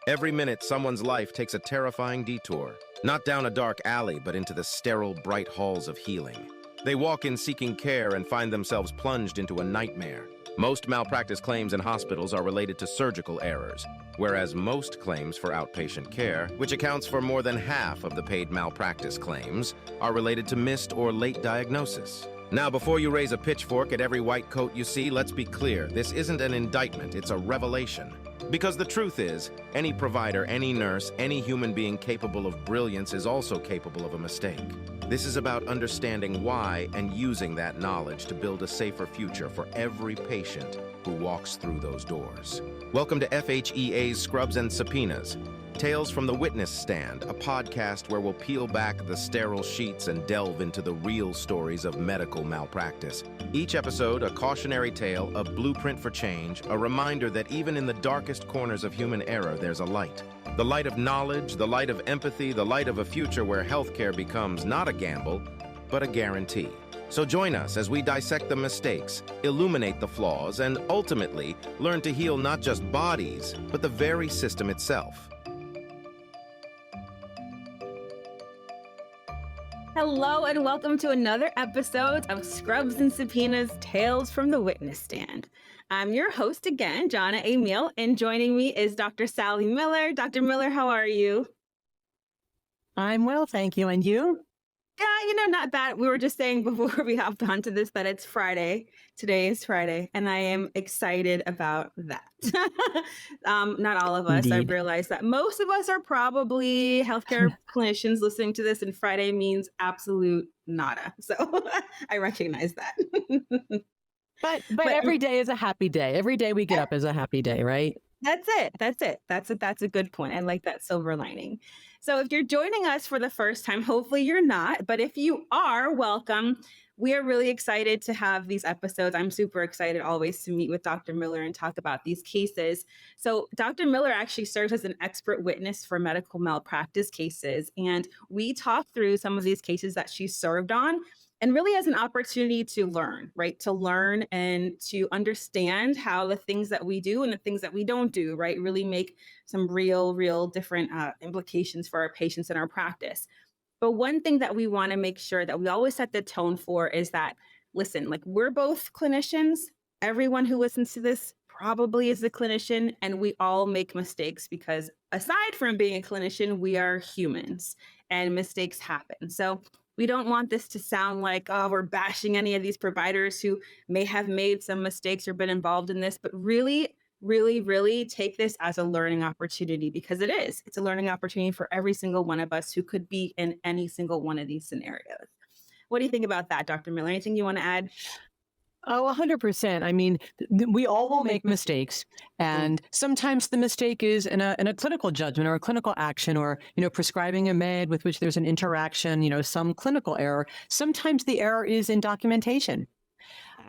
Every minute, someone's life takes a terrifying detour, not down a dark alley, but into the sterile, bright halls of healing. They walk in seeking care and find themselves plunged into a nightmare. Most malpractice claims in hospitals are related to surgical errors, whereas most claims for outpatient care, which accounts for more than half of the paid malpractice claims, are related to missed or late diagnosis. Now, before you raise a pitchfork at every white coat you see, let's be clear. This isn't an indictment, it's a revelation. Because the truth is, any provider, any nurse, any human being capable of brilliance is also capable of a mistake. This is about understanding why and using that knowledge to build a safer future for every patient who walks through those doors. Welcome to FHEA's Scrubs and Subpoenas, Tales from the Witness Stand, a podcast where we'll peel back the sterile sheets and delve into the real stories of medical malpractice. Each episode, a cautionary tale, a blueprint for change, a reminder that even in the darkest corners of human error, there's a light. The light of knowledge, the light of empathy, the light of a future where healthcare becomes not a gamble, but a guarantee. So join us as we dissect the mistakes, illuminate the flaws, and ultimately learn to heal not just bodies, but the very system itself. Hello and welcome to another episode of Scrubs and Subpoenas, Tales from the Witness Stand. I'm your host again, Jonna A. Meal, and joining me is Dr. Sally Miller. Dr. Miller, how are you? I'm well, thank you. And you? Yeah, not bad. We were just saying before we hopped onto this that it's Friday. Today is Friday, and I am excited about that. Not all of us. Indeed. I realize that most of us are probably healthcare clinicians listening to this, and Friday means absolute nada. So I recognize that. But every day is a happy day. Every day we get up is a happy day, right? That's it. That's a good point. I like that silver lining. So if you're joining us for the first time, hopefully you're not, but if you are, welcome. We are really excited to have these episodes. I'm super excited always to meet with Dr. Miller and talk about these cases. So Dr. Miller actually serves as an expert witness for medical malpractice cases. And we talk through some of these cases that she served on, and really as an opportunity to learn, right? To learn and to understand how the things that we do and the things that we don't do, right, really make some real different implications for our patients and our practice. But one thing that we want to make sure that we always set the tone for is that, listen, like, we're both clinicians. Everyone who listens to this probably is a clinician, and we all make mistakes because aside from being a clinician, we are humans and mistakes happen. So we don't want this to sound like, oh, we're bashing any of these providers who may have made some mistakes or been involved in this, but really take this as a learning opportunity, because it is. It's a learning opportunity for every single one of us who could be in any single one of these scenarios. What do you think about that, Dr. Miller? Anything you want to add? Oh, 100%. I mean, we all will make mistakes. And sometimes the mistake is in a clinical judgment or a clinical action, or, prescribing a med with which there's an interaction, some clinical error. Sometimes the error is in documentation.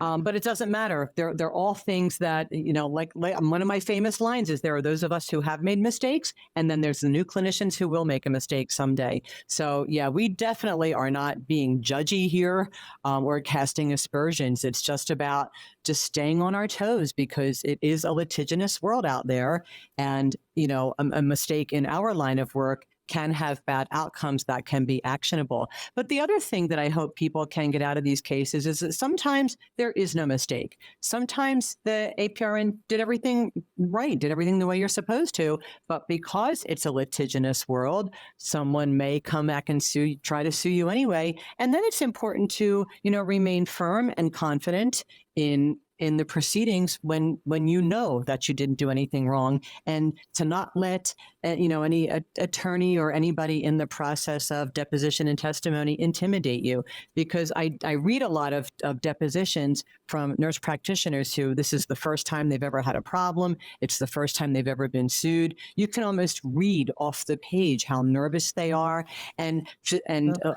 But it doesn't matter. They're all things that, like one of my famous lines is, there are those of us who have made mistakes, and then there's the new clinicians who will make a mistake someday. So yeah, we definitely are not being judgy here or casting aspersions. It's just about just staying on our toes, because it is a litigious world out there. And, a mistake in our line of work can have bad outcomes that can be actionable. But the other thing that I hope people can get out of these cases is that sometimes there is no mistake. Sometimes the APRN did everything right, did everything the way you're supposed to, but because it's a litigious world, someone may come back and try to sue you anyway. And then it's important to, remain firm and confident in the proceedings when you know that you didn't do anything wrong, and to not let any attorney or anybody in the process of deposition and testimony intimidate you. Because I read a lot of depositions from nurse practitioners who, this is the first time they've ever had a problem. It's the first time they've ever been sued. You can almost read off the page how nervous they are. And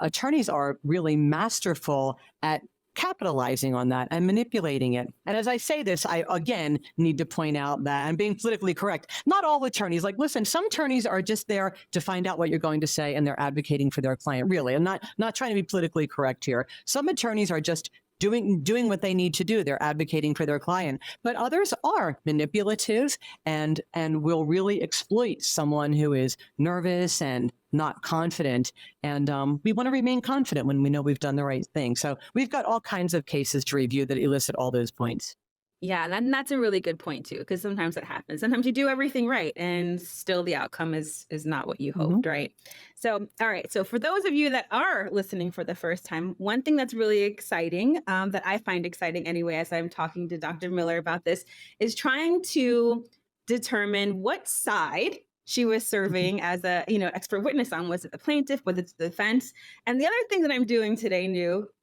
attorneys are really masterful at capitalizing on that and manipulating it. And as I say this, I again need to point out that I'm being politically correct. Not all attorneys, listen, some attorneys are just there to find out what you're going to say, and they're advocating for their client, really. I'm not trying to be politically correct here. Some attorneys are just doing what they need to do. They're advocating for their client. But others are manipulative and will really exploit someone who is nervous and not confident. And we want to remain confident when we know we've done the right thing. So we've got all kinds of cases to review that elicit all those points. Yeah, that's a really good point too, because sometimes it happens. Sometimes you do everything right, and still the outcome is not what you hoped, right? So, all right. So, for those of you that are listening for the first time, one thing that's really exciting, that I find exciting anyway, as I'm talking to Dr. Miller about this, is trying to determine what side she was serving as a expert witness on. Was it the plaintiff? Was it the defense? And the other thing that I'm doing today,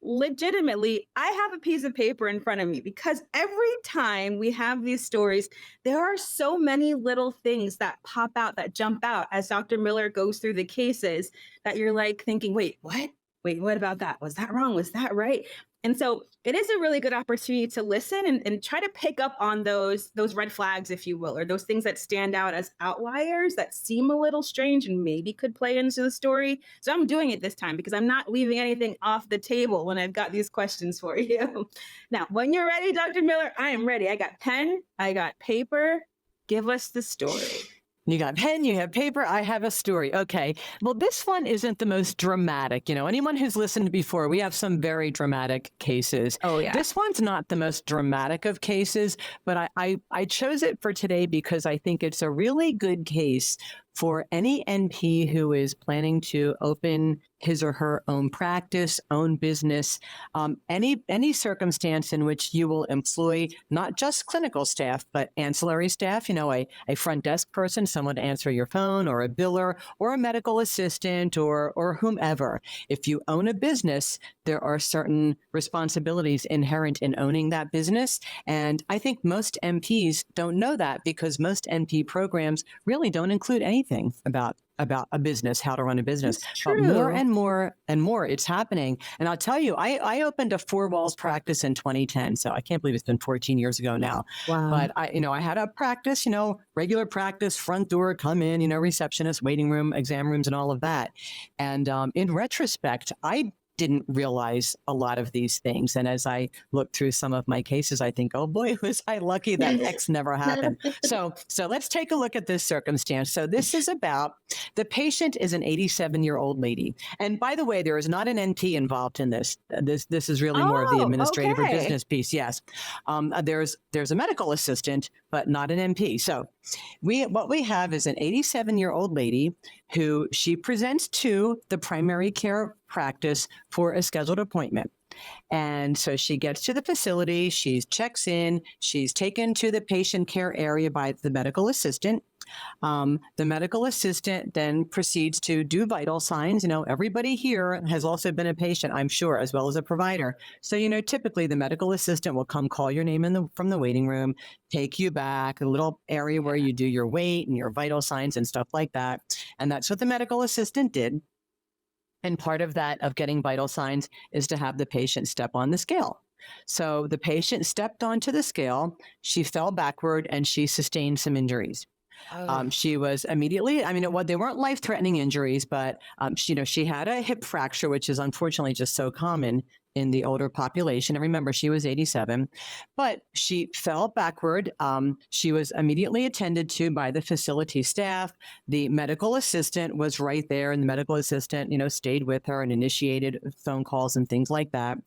legitimately, I have a piece of paper in front of me, because every time we have these stories, there are so many little things that pop out, that jump out as Dr. Miller goes through the cases, that you're like thinking, wait, what? Wait, what about that? Was that wrong? Was that right? And so it is a really good opportunity to listen and try to pick up on those red flags, if you will, or those things that stand out as outliers that seem a little strange and maybe could play into the story. So I'm doing it this time because I'm not leaving anything off the table when I've got these questions for you. Now, when you're ready, Dr. Miller, I am ready. I got pen, I got paper. Give us the story. You got pen, you have paper, I have a story. Okay. Well, this one isn't the most dramatic. Anyone who's listened before, we have some very dramatic cases. Oh, yeah. This one's not the most dramatic of cases, but I chose it for today because I think it's a really good case for any NP who is planning to open his or her own practice, own business, any circumstance in which you will employ not just clinical staff, but ancillary staff, a front desk person, someone to answer your phone, or a biller, or a medical assistant, or whomever. If you own a business, there are certain responsibilities inherent in owning that business. And I think most NPs don't know that, because most NP programs really don't include anything about a business, how to run a business. But more and more, it's happening. And I'll tell you, I opened a 4-walls practice in 2010. So I can't believe it's been 14 years ago now. Wow. But I had a practice, regular practice, front door, come in, receptionist, waiting room, exam rooms, and all of that. And in retrospect, I didn't realize a lot of these things. And as I look through some of my cases, I think, oh boy, was I lucky that X never happened. So let's take a look at this circumstance. So this is about, the patient is an 87-year-old lady. And by the way, there is not an NP involved in this. This is really more of the administrative or business piece. Yes. There's a medical assistant, but not an NP. So what we have is an 87-year-old lady who she presents to the primary care practice for a scheduled appointment. And so she gets to the facility, she checks in, she's taken to the patient care area by the medical assistant. The medical assistant then proceeds to do vital signs. Everybody here has also been a patient, I'm sure, as well as a provider. So, typically the medical assistant will come call your name from the waiting room, take you back, a little area where you do your weight and your vital signs and stuff like that. And that's what the medical assistant did. And part of that, of getting vital signs, is to have the patient step on the scale. So the patient stepped onto the scale, she fell backward, and she sustained some injuries. She was immediately, they weren't life-threatening injuries, but she had a hip fracture, which is unfortunately just so common in the older population. And remember, she was 87, but she fell backward. She was immediately attended to by the facility staff. The medical assistant was right there, and the medical assistant, stayed with her and initiated phone calls and things like that.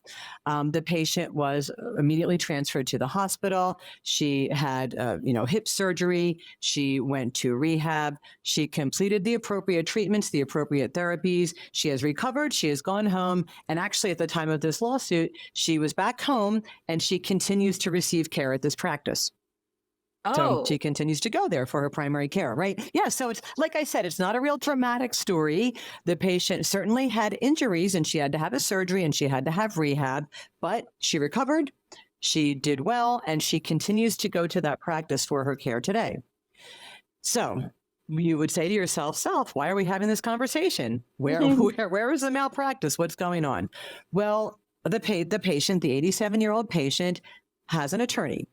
The patient was immediately transferred to the hospital. She had, hip surgery. She went to rehab. She completed the appropriate treatments, the appropriate therapies. She has recovered. She has gone home. And actually, at the time of this lawsuit, she was back home, and she continues to receive care at this practice. So she continues to go there for her primary care, right? Yeah. So it's, like I said, it's not a real dramatic story. The patient certainly had injuries, and she had to have a surgery, and she had to have rehab, but she recovered. She did well, and she continues to go to that practice for her care today. So you would say to yourself, why are we having this conversation? Where is the malpractice? What's going on? Well, the patient, the 87-year-old patient, has an attorney.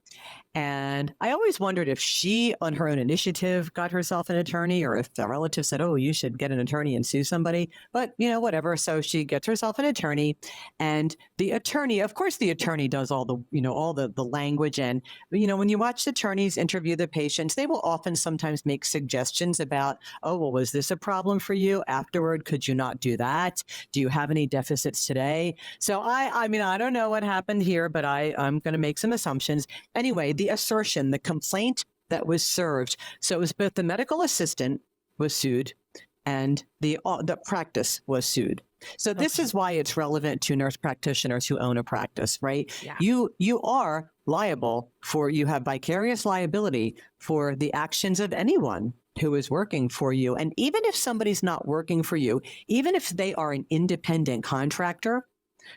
And I always wondered if she, on her own initiative, got herself an attorney, or if the relative said, oh, you should get an attorney and sue somebody. But, whatever. So she gets herself an attorney, and the attorney, of course, the attorney does all the, all the language. And, when you watch attorneys interview the patients, they will often sometimes make suggestions about, oh, well, was this a problem for you afterward? Could you not do that? Do you have any deficits today? So I don't know what happened here, but I'm going to make some assumptions. Anyway, the assertion, the complaint that was served. So it was both the medical assistant was sued and the practice was sued. So this is why it's relevant to nurse practitioners who own a practice, right? Yeah. You are liable you have vicarious liability for the actions of anyone who is working for you. And even if somebody's not working for you, even if they are an independent contractor,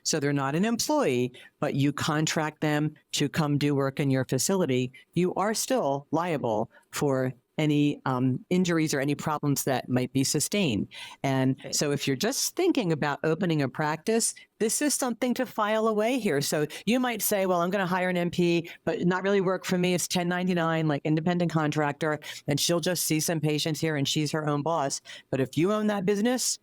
so they're not an employee, but you contract them to come do work in your facility, you are still liable for any injuries or any problems that might be sustained. And so if you're just thinking about opening a practice, this is something to file away here. So you might say, well, I'm going to hire an MP, but not really work for me. It's 1099, like independent contractor, and she'll just see some patients here and she's her own boss. But if you own that business,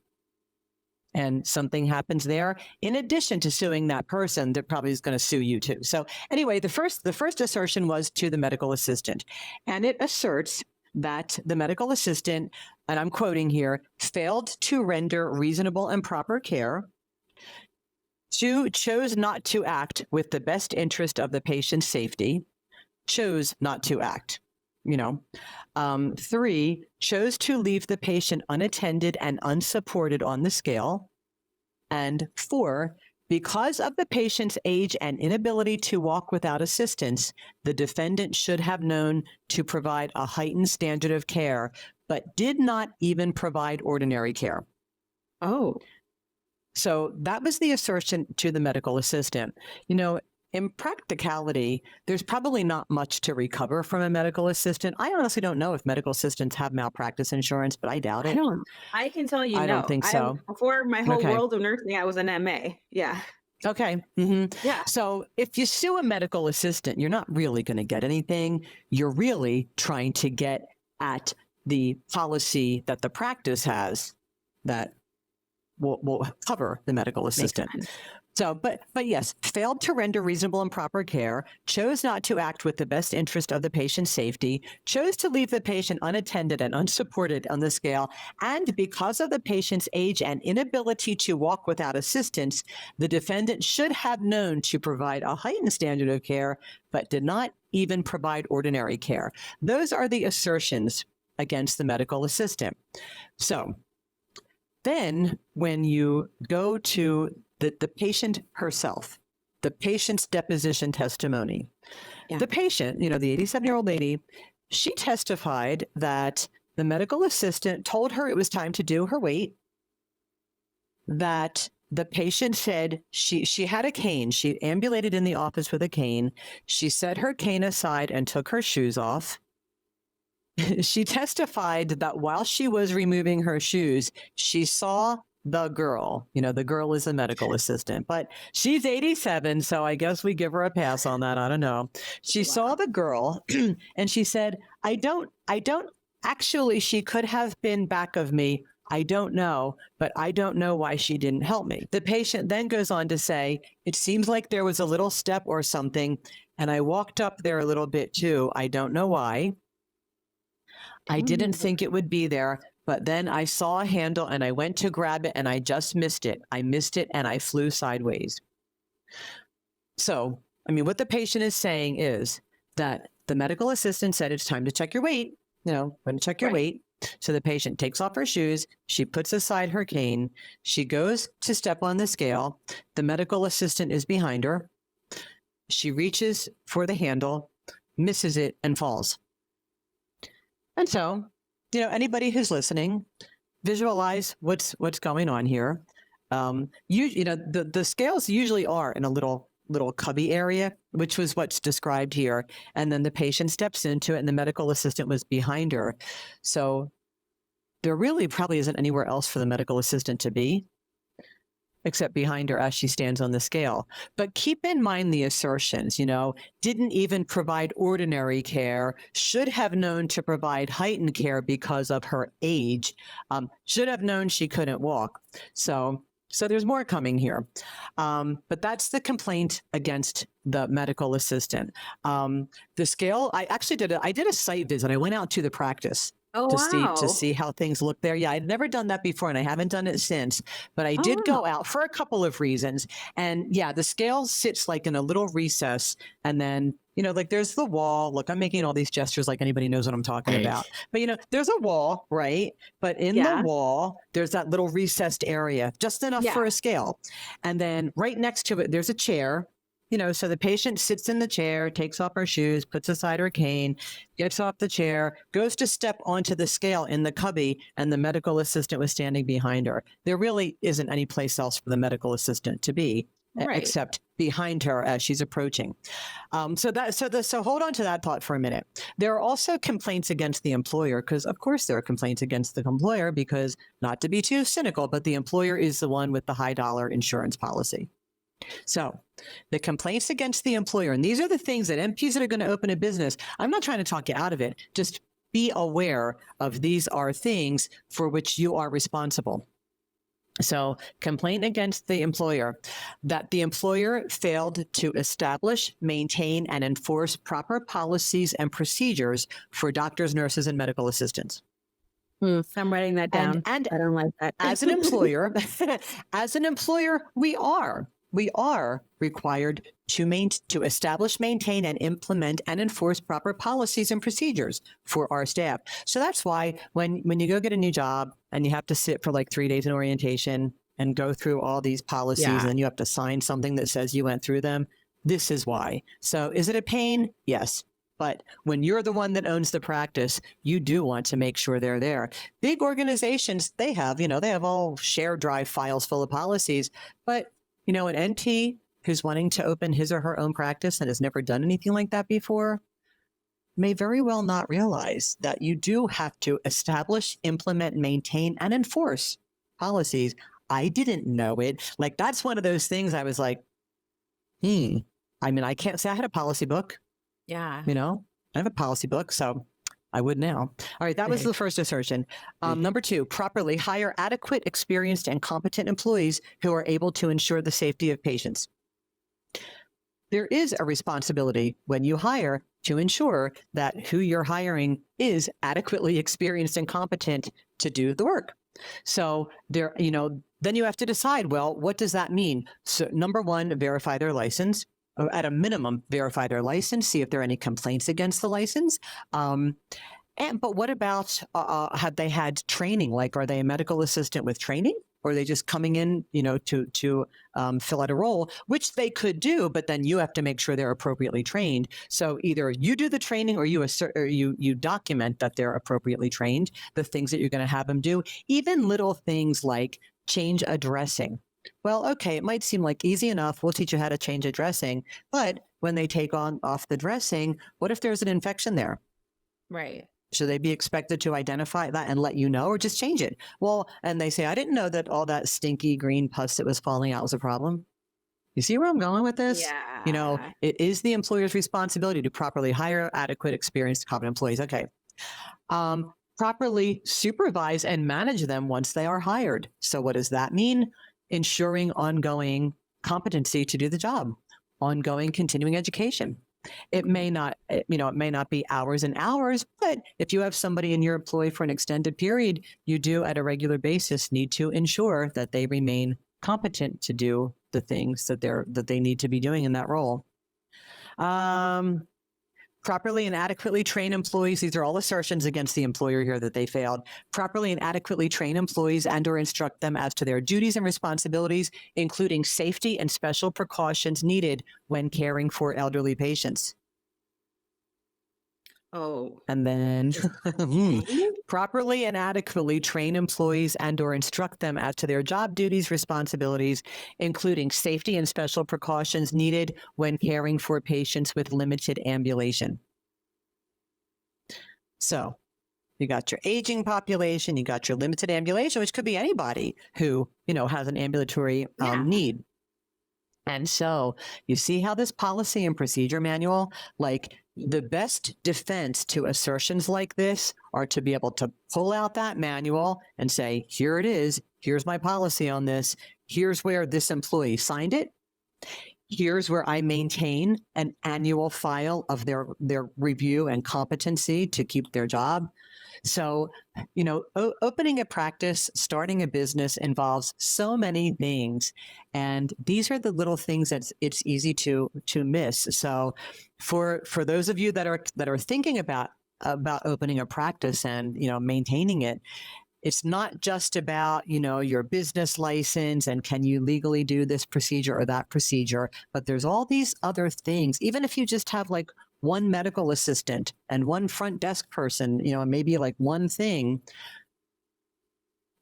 and something happens there, in addition to suing that person, that probably is going to sue you too. So anyway, the first assertion was to the medical assistant, and it asserts that the medical assistant, and I'm quoting here, failed to render reasonable and proper care, 2, chose not to act with the best interest of the patient's safety, chose not to act. 3, chose to leave the patient unattended and unsupported on the scale. And 4, because of the patient's age and inability to walk without assistance, the defendant should have known to provide a heightened standard of care, but did not even provide ordinary care. Oh. So that was the assertion to the medical assistant. In practicality, there's probably not much to recover from a medical assistant. I honestly don't know if medical assistants have malpractice insurance, but I doubt it. I can tell you I don't think so. Before my whole world of nursing, I was an MA. Yeah. Okay. Mm-hmm. Yeah. So if you sue a medical assistant, you're not really going to get anything. You're really trying to get at the policy that the practice has that will cover the medical assistant. So, but yes, failed to render reasonable and proper care, chose not to act with the best interest of the patient's safety, chose to leave the patient unattended and unsupported on the scale, and because of the patient's age and inability to walk without assistance, the defendant should have known to provide a heightened standard of care, but did not even provide ordinary care. Those are the assertions against the medical assistant. So then when you go to the patient herself, the patient's deposition testimony, the patient, the 87-year-old lady, she testified that the medical assistant told her it was time to do her weight, that the patient said she had a cane. She ambulated in the office with a cane. She set her cane aside and took her shoes off. She testified that while she was removing her shoes, she saw the girl. The girl is a medical assistant, but she's 87, so I guess we give her a pass on that. I don't know. She saw the girl and she said, I don't actually, she could have been back of me. I don't know, but I don't know why she didn't help me. The patient then goes on to say, it seems like there was a little step or something, and I walked up there a little bit too. I don't know why. I didn't think it would be there, but then I saw a handle and I went to grab it and I just missed it. I missed it and I flew sideways. So, what the patient is saying is that the medical assistant said, it's time to check your weight. Going to check your weight. So the patient takes off her shoes. She puts aside her cane. She goes to step on the scale. The medical assistant is behind her. She reaches for the handle, misses it, and falls. And so, anybody who's listening, visualize what's going on here. The scales usually are in a little cubby area, which was what's described here. And then the patient steps into it and the medical assistant was behind her. So there really probably isn't anywhere else for the medical assistant to be. except behind her as she stands on the scale. But keep in mind the assertions, didn't even provide ordinary care, should have known to provide heightened care because of her age, should have known she couldn't walk. So there's more coming here. But that's the complaint against the medical assistant. The scale, I did a site visit. I went out to the practice to see how things look there. Yeah, I'd never done that before and I haven't done it since, but I did go out for a couple of reasons. And yeah, the scale sits like in a little recess and then, like there's the wall. Look, I'm making all these gestures like anybody knows what I'm talking about. But there's a wall, right? But in the wall, there's that little recessed area, just enough for a scale. And then right next to it, there's a chair. So the patient sits in the chair, takes off her shoes, puts aside her cane, gets off the chair, goes to step onto the scale in the cubby, and the medical assistant was standing behind her. There really isn't any place else for the medical assistant to be, except behind her as she's approaching. So hold on to that thought for a minute. There are also complaints against the employer, because of course there are complaints against the employer, because not to be too cynical, but the employer is the one with the high dollar insurance policy. So the complaints against the employer, and these are the things that MPs that are going to open a business, I'm not trying to talk you out of it. Just be aware of these are things for which you are responsible. So complaint against the employer, that the employer failed to establish, maintain, and enforce proper policies and procedures for doctors, nurses, and medical assistants. I'm writing that down. And I don't like that. As an employer, we are required to establish, maintain, and implement and enforce proper policies and procedures for our staff. So that's why when you go get a new job and you have to sit for like 3 days in orientation and go through all these policies and you have to sign something that says you went through them, this is why. So is it a pain? Yes. But when you're the one that owns the practice, you do want to make sure they're there. Big organizations, they have all shared drive files full of policies, but an NP who's wanting to open his or her own practice and has never done anything like that before may very well not realize that you do have to establish, implement, maintain, and enforce policies. I didn't know it. Like, that's one of those things I was like, I can't say I had a policy book. Yeah. I have a policy book, so I would now. All right, that was the first assertion. Number 2, properly hire adequate, experienced, and competent employees who are able to ensure the safety of patients. There is a responsibility when you hire to ensure that who you're hiring is adequately experienced and competent to do the work. So then you have to decide, well, what does that mean? So number 1, verify their license. At a minimum, verify their license, see if there are any complaints against the license. But what about, have they had training? Like, are they a medical assistant with training? Or are they just coming in, to fill out a role, which they could do, but then you have to make sure they're appropriately trained. So either you do the training or you document that they're appropriately trained, the things that you're going to have them do, even little things like change a dressing. Well, okay, it might seem like easy enough. We'll teach you how to change a dressing. But when they take off the dressing, what if there's an infection there? Right. Should they be expected to identify that and let you know, or just change it? Well, and they say, I didn't know that all that stinky green pus that was falling out was a problem. You see where I'm going with this? Yeah. It is the employer's responsibility to properly hire adequate, experienced, competent employees. Okay. Properly supervise and manage them once they are hired. So what does that mean? Ensuring ongoing competency to do the job, ongoing continuing education. It may not be hours and hours, but if you have somebody in your employ for an extended period, you do at a regular basis need to ensure that they remain competent to do the things that they need to be doing in that role. Properly and adequately train employees. These are all assertions against the employer here that they failed. Properly and adequately train employees and or instruct them as to their duties and responsibilities, including safety and special precautions needed when caring for elderly patients. Oh. And then properly and adequately train employees and or instruct them as to their job duties, responsibilities, including safety and special precautions needed when caring for patients with limited ambulation. So you got your aging population, you got your limited ambulation, which could be anybody who, has an ambulatory need. And so you see how this policy and procedure manual, like the best defense to assertions like this are to be able to pull out that manual and say, here it is. Here's my policy on this. Here's where this employee signed it. Here's where I maintain an annual file of their review and competency to keep their job. So, opening a practice, starting a business involves so many things. And these are the little things that it's easy to miss. So for those of you that are thinking about opening a practice and, maintaining it, it's not just about, your business license and can you legally do this procedure or that procedure, but there's all these other things. Even if you just have like one medical assistant and one front desk person, and maybe like one thing,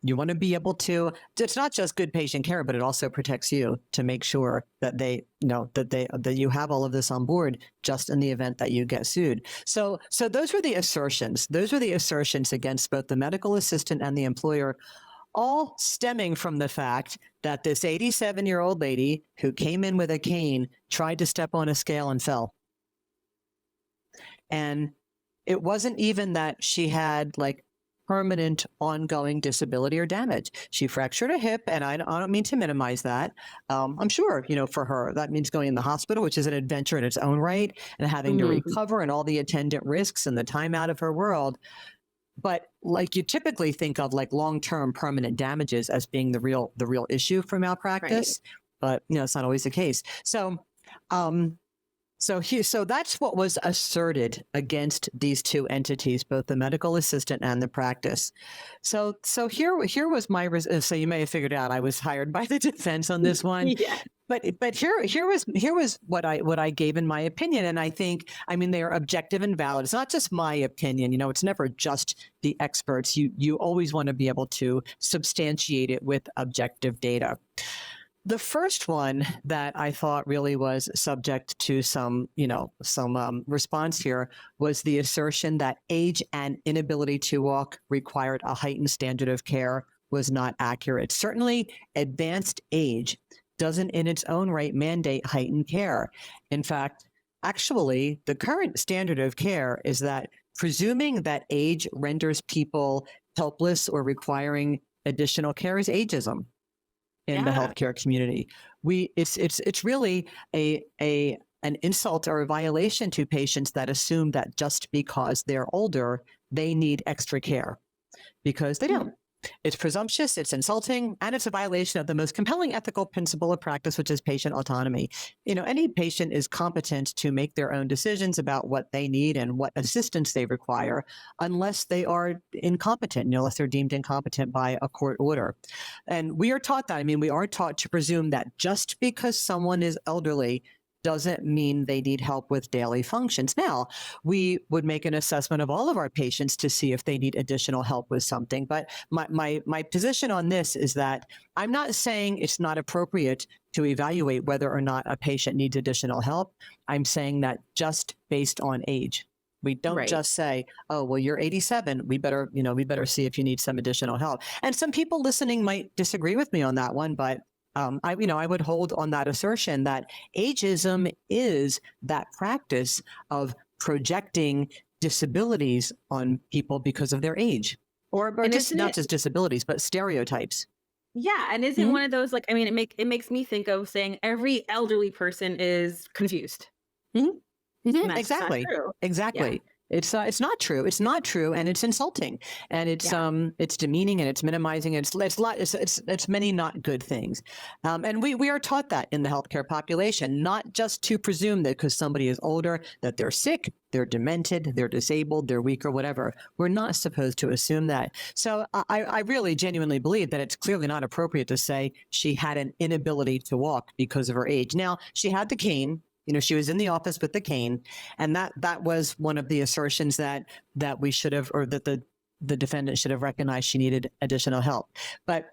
you want to be able to, it's not just good patient care, but it also protects you to make sure that that you have all of this on board just in the event that you get sued. So those were the assertions. Those were the assertions against both the medical assistant and the employer, all stemming from the fact that this 87-year-old lady who came in with a cane tried to step on a scale and fell. And it wasn't even that she had like permanent ongoing disability or damage. She fractured a hip, and I don't mean to minimize that. I'm sure, for her, that means going in the hospital, which is an adventure in its own right, and having to recover and all the attendant risks and the time out of her world. But like you typically think of like long-term permanent damages as being the real issue for malpractice, but it's not always the case. So that's what was asserted against these two entities, both the medical assistant and the practice. So here was my so you may have figured out I was hired by the defense on this one. Yeah. But here was what I gave in my opinion, and I think they are objective and valid. It's not just my opinion, it's never just the experts. You always want to be able to substantiate it with objective data. The first one that I thought really was subject to some response here was the assertion that age and inability to walk required a heightened standard of care was not accurate. Certainly, advanced age doesn't in its own right mandate heightened care. In fact, actually, the current standard of care is that presuming that age renders people helpless or requiring additional care is ageism in the healthcare community. It's really an insult or a violation to patients that assume that just because they're older, they need extra care, because they don't. It's presumptuous, it's insulting, and it's a violation of the most compelling ethical principle of practice, which is patient autonomy. Any patient is competent to make their own decisions about what they need and what assistance they require, unless they are incompetent, unless they're deemed incompetent by a court order. And we are taught that. We are taught to presume that just because someone is elderly doesn't mean they need help with daily functions. Now, we would make an assessment of all of our patients to see if they need additional help with something. But my position on this is that I'm not saying it's not appropriate to evaluate whether or not a patient needs additional help. I'm saying that just based on age. We don't just say, oh, well, you're 87. We better see if you need some additional help. And some people listening might disagree with me on that one, but I would hold on that assertion that ageism is that practice of projecting disabilities on people because of their age, or just not just disabilities, but stereotypes. Yeah, and isn't one of those it makes me think of saying every elderly person is confused. Exactly. Yeah. It's not true. It's not true, and it's insulting, and it's demeaning, and it's minimizing. It's many not good things, and we are taught that in the healthcare population, not just to presume that because somebody is older that they're sick, they're demented, they're disabled, they're weak, or whatever. We're not supposed to assume that. So I really genuinely believe that it's clearly not appropriate to say she had an inability to walk because of her age. Now, she had the cane. She was in the office with the cane, and that was one of the assertions that we should have, or that the defendant should have recognized she needed additional help. But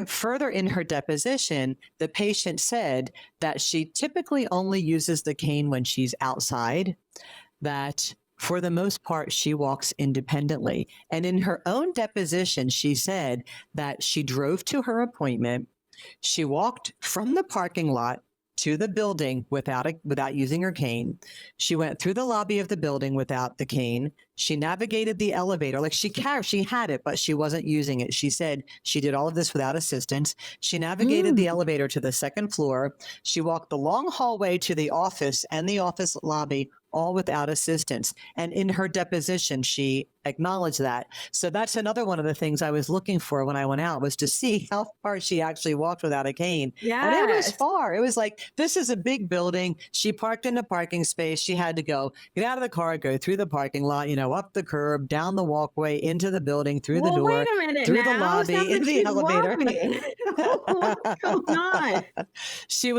further in her deposition, the patient said that she typically only uses the cane when she's outside, that for the most part, she walks independently. And in her own deposition, she said that she drove to her appointment. She walked from the parking lot to the building without using her cane. She went through the lobby of the building without the cane. She navigated the elevator. Like she had it, but she wasn't using it. She said she did all of this without assistance. She navigated the elevator to the second floor. She walked the long hallway to the office and the office lobby, all without assistance. And in her deposition, she acknowledged that. So that's another one of the things I was looking for when I went out, was to see how far she actually walked without a cane. Yeah. And it was far. It was like, this is a big building. She parked in a parking space. She had to get out of the car, go through the parking lot, up the curb, down the walkway, into the building, through the door, wait a minute through now. the lobby, into the elevator. What's going on? She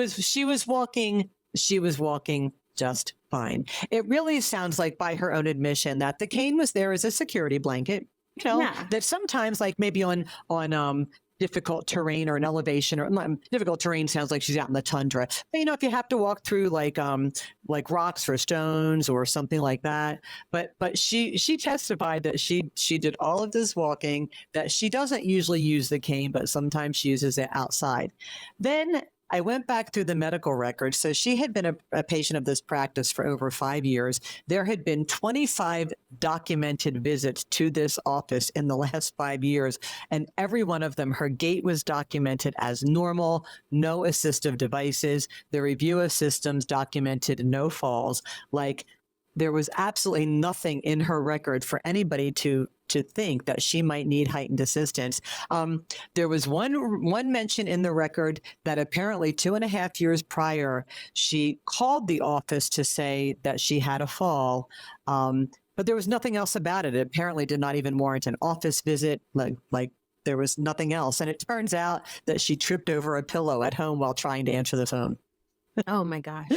was walking just fine. It really sounds like, by her own admission, that the cane was there as a security blanket, that sometimes, like maybe on difficult terrain or an elevation, or difficult terrain sounds like she's out in the tundra. But, if you have to walk through like rocks or stones or something like that. But she testified that she did all of this walking, that she doesn't usually use the cane, but sometimes she uses it outside. Then I went back through the medical records. So she had been a patient of this practice for over 5 years. There had been 25 documented visits to this office in the last 5 years. And every one of them, her gait was documented as normal, no assistive devices. The review of systems documented no falls. Like, there was absolutely nothing in her record for anybody to think that she might need heightened assistance. There was one mention in the record that apparently 2.5 years prior, she called the office to say that she had a fall. But there was nothing else about it. It apparently did not even warrant an office visit. Like there was nothing else. And it turns out that she tripped over a pillow at home while trying to answer the phone. Oh my gosh.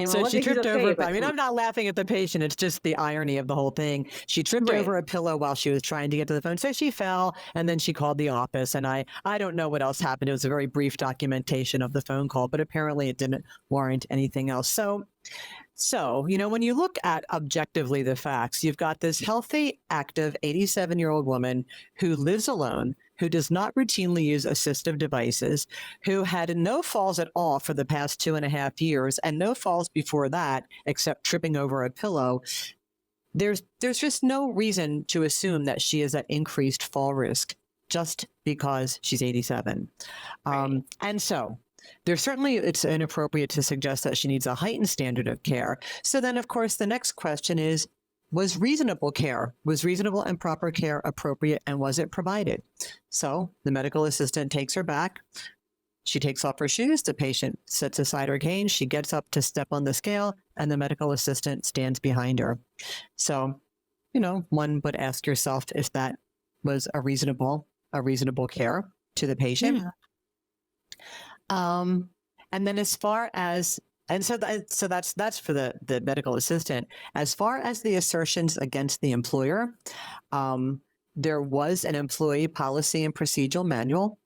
So she tripped over. I'm not laughing at the patient. It's just the irony of the whole thing. She tripped over a pillow while she was trying to get to the phone. So she fell, and then she called the office. And I don't know what else happened. It was a very brief documentation of the phone call, but apparently it didn't warrant anything else. So, when you look at objectively the facts, you've got this healthy, active 87-year-old woman who lives alone, who does not routinely use assistive devices, who had no falls at all for the past 2.5 years, and no falls before that, except tripping over a pillow. There's just no reason to assume that she is at increased fall risk just because she's 87. Right. And so it's inappropriate to suggest that she needs a heightened standard of care. So then, of course, the next question is, was reasonable and proper care appropriate, and was it provided? So the medical assistant takes her back. She takes off her shoes. The patient sets aside her cane. She gets up to step on the scale, and the medical assistant stands behind her. So, one would ask yourself if that was a reasonable care to the patient. Yeah. And then as far as, so that's for the medical assistant. As far as the assertions against the employer, there was an employee policy and procedural manual.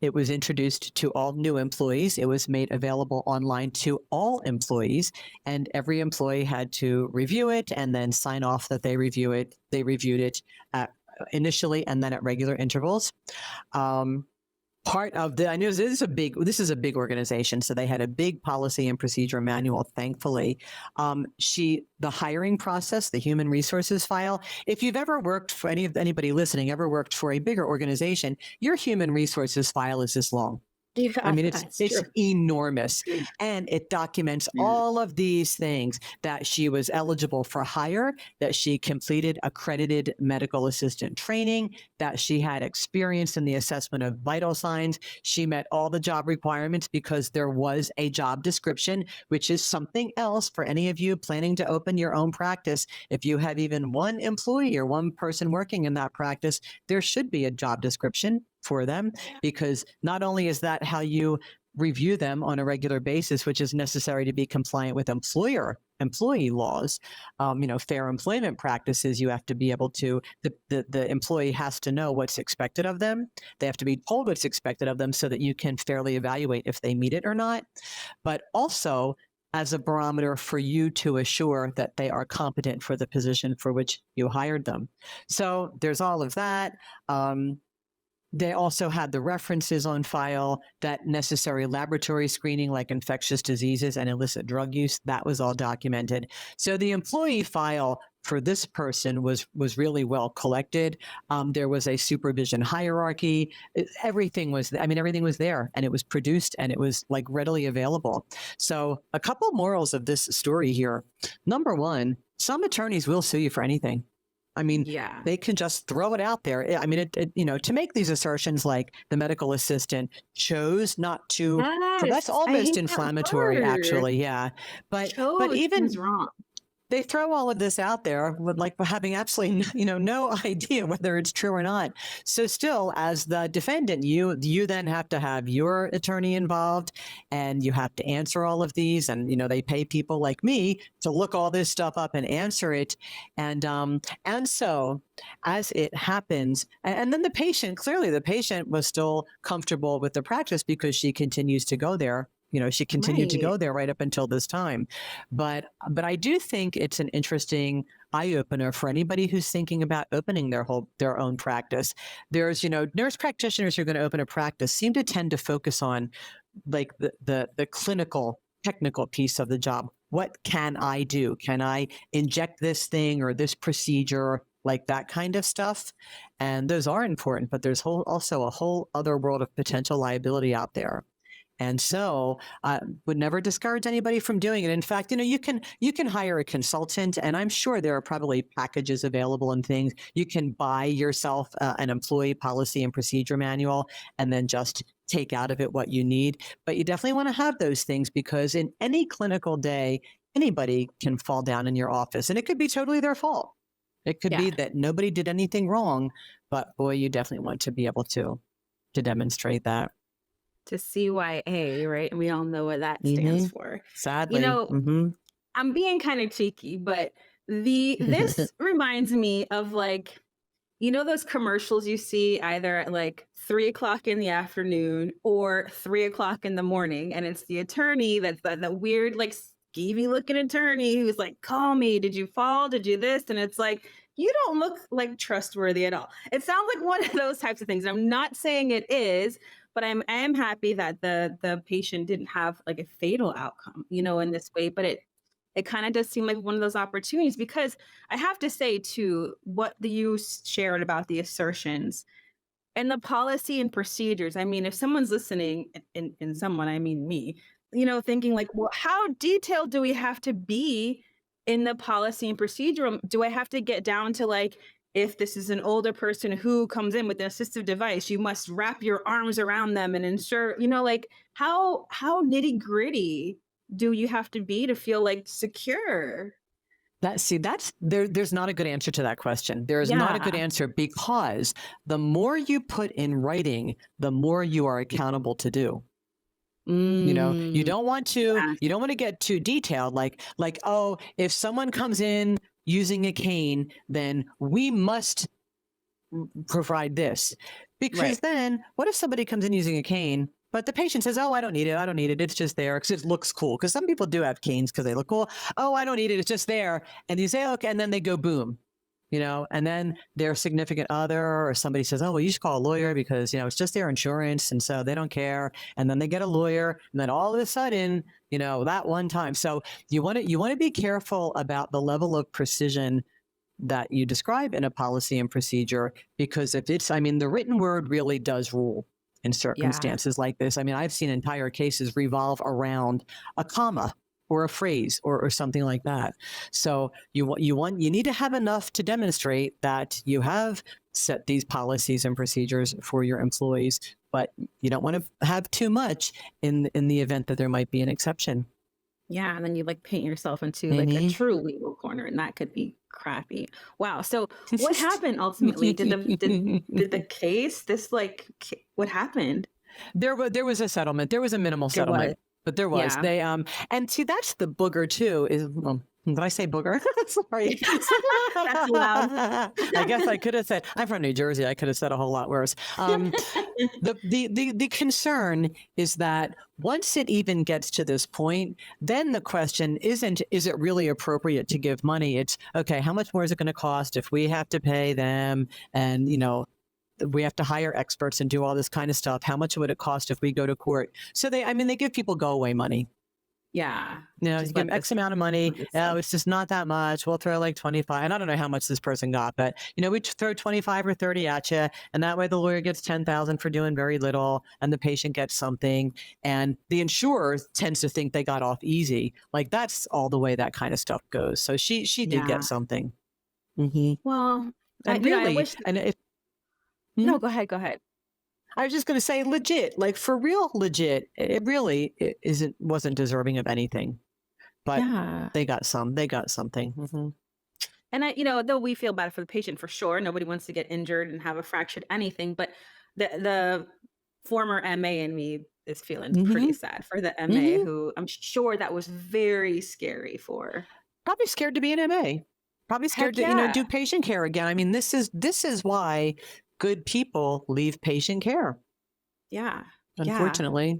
It was introduced to all new employees. It was made available online to all employees, and every employee had to review it and then sign off that they reviewed it initially and then at regular intervals. Part of I know this is a big organization, so they had a big policy and procedure manual, thankfully. The hiring process, the human resources file, if you've ever worked for anybody listening, ever worked for a bigger organization, your human resources file is this long. It's enormous, and it documents all of these things: that she was eligible for hire, that she completed accredited medical assistant training, that she had experience in the assessment of vital signs. She met all the job requirements because there was a job description, which is something else for any of you planning to open your own practice. If you have even one employee or one person working in that practice, there should be a job description for them, because not only is that how you review them on a regular basis, which is necessary to be compliant with employee laws, fair employment practices, you have to be able to, the employee has to know what's expected of them. They have to be told what's expected of them so that you can fairly evaluate if they meet it or not. But also, as a barometer for you to assure that they are competent for the position for which you hired them. So there's all of that. They also had the references on file, that necessary laboratory screening like infectious diseases and illicit drug use, that was all documented. So the employee file for this person was really well collected. There was a supervision hierarchy. Everything was, everything was there, and it was produced, and it was like readily available. So a couple morals of this story here. Number one, some attorneys will sue you for anything. Yeah. They can just throw it out there. To make these assertions like the medical assistant chose not to, so that's Yes, I almost hate that inflammatory, word. actually. Yeah. But Chose even is wrong. they throw all of this out there with like having absolutely, no idea whether it's true or not. So still, as the defendant, you then have to have your attorney involved, and you have to answer all of these. And, they pay people like me to look all this stuff up and answer it. And so as it happens, and then the patient was still comfortable with the practice because she continues to go there. She continued to go there right up until this time. But I do think it's an interesting eye opener for anybody who's thinking about opening their own practice. There's, nurse practitioners who are going to open a practice seem to tend to focus on like the clinical, technical piece of the job. What can I do? Can I inject this thing or this procedure? Like that kind of stuff. And those are important, but there's also a whole other world of potential liability out there. And so I would never discourage anybody from doing it. In fact, you can hire a consultant, and I'm sure there are probably packages available and things. You can buy yourself an employee policy and procedure manual and then just take out of it what you need. But you definitely want to have those things, because in any clinical day, anybody can fall down in your office, and it could be totally their fault. It could be that nobody did anything wrong, but boy, you definitely want to be able to demonstrate that. To CYA, right? And we all know what that stands for. Sadly. I'm being kind of cheeky, but this reminds me of like, those commercials you see either at like 3:00 in the afternoon or 3:00 in the morning. And it's the attorney that's the weird, like skeevy looking attorney who's like, call me. Did you fall? Did you this? And it's like, you don't look like trustworthy at all. It sounds like one of those types of things. I'm not saying it is, but I am happy that the patient didn't have like a fatal outcome, in this way. But it kind of does seem like one of those opportunities, because I have to say too, what you shared about the assertions and the policy and procedures. I mean, if someone's listening, and someone, I mean me, thinking like, well, how detailed do we have to be in the policy and procedure? Do I have to get down to like, if this is an older person who comes in with an assistive device, you must wrap your arms around them and ensure, like how nitty gritty do you have to be to feel like secure? There's not a good answer to that question. There is not a good answer, because the more you put in writing, the more you are accountable to do. You don't want to get too detailed, like, oh, if someone comes in using a cane, then we must provide this. Because then what if somebody comes in using a cane, but the patient says, oh, I don't need it. It's just there because it looks cool. Because some people do have canes because they look cool. Oh, I don't need it. It's just there. And you say, okay. And then they go boom, and then their significant other or somebody says, oh, well, you should call a lawyer because, it's just their insurance. And so they don't care. And then they get a lawyer. And then all of a sudden, that one time. So you want to be careful about the level of precision that you describe in a policy and procedure, because if it's, the written word really does rule in circumstances like this. I've seen entire cases revolve around a comma or a phrase or something like that. So you need to have enough to demonstrate that you have set these policies and procedures for your employees, but you don't want to have too much in the event that there might be an exception. Yeah, and then you like paint yourself into like a true legal corner, and that could be crappy. Wow. So what happened ultimately? Did the case what happened? There was a settlement. There was a minimal settlement, but there was. They and see, that's the booger too. Is did I say booger? Sorry. That's loud. I guess I could have said, I'm from New Jersey. I could have said a whole lot worse. the concern is that once it even gets to this point, then the question isn't, is it really appropriate to give money? It's, okay, how much more is it going to cost if we have to pay them and, we have to hire experts and do all this kind of stuff? How much would it cost if we go to court? So they give people go away money. Yeah. You give them X amount of money. Oh, it's just not that much. We'll throw like 25. And I don't know how much this person got, but we throw 25 or 30 at you. And that way the lawyer gets 10,000 for doing very little and the patient gets something. And the insurer tends to think they got off easy. Like that's all the way that kind of stuff goes. So she did get something. Mm-hmm. Well, and I wish... No, go ahead. I was just going to say legit, like for real, legit. It really wasn't deserving of anything, but they got something. Mm-hmm. And though we feel bad for the patient for sure, nobody wants to get injured and have a fractured anything, but the former MA in me is feeling pretty sad for the MA who I'm sure that was very scary for. Probably scared to be an MA. Probably scared to do patient care again. I mean, this is why good people leave patient care. Yeah. Unfortunately. Yeah.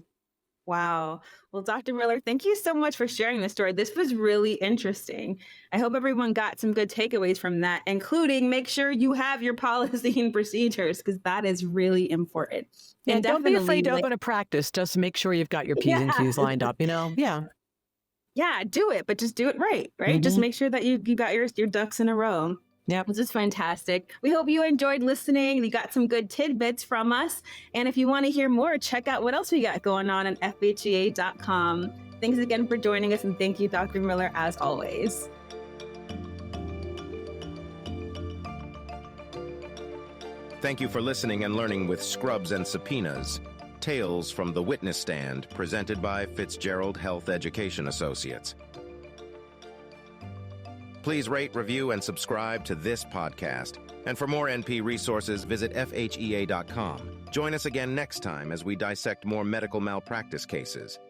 Wow. Well, Dr. Miller, thank you so much for sharing this story. This was really interesting. I hope everyone got some good takeaways from that, including make sure you have your policy and procedures, because that is really important. And don't be afraid to open a practice. Just make sure you've got your P's and Q's lined up, Yeah. Yeah, do it, but just do it right? Just make sure that you got your ducks in a row. Yeah, this is fantastic. We hope you enjoyed listening. You got some good tidbits from us. And if you want to hear more, check out what else we got going on FHEA.com. Thanks again for joining us. And thank you, Dr. Miller, as always. Thank you for listening and learning with Scrubs and Subpoenas. Tales from the Witness Stand, presented by Fitzgerald Health Education Associates. Please rate, review, and subscribe to this podcast. And for more NP resources, visit FHEA.com. Join us again next time as we dissect more medical malpractice cases.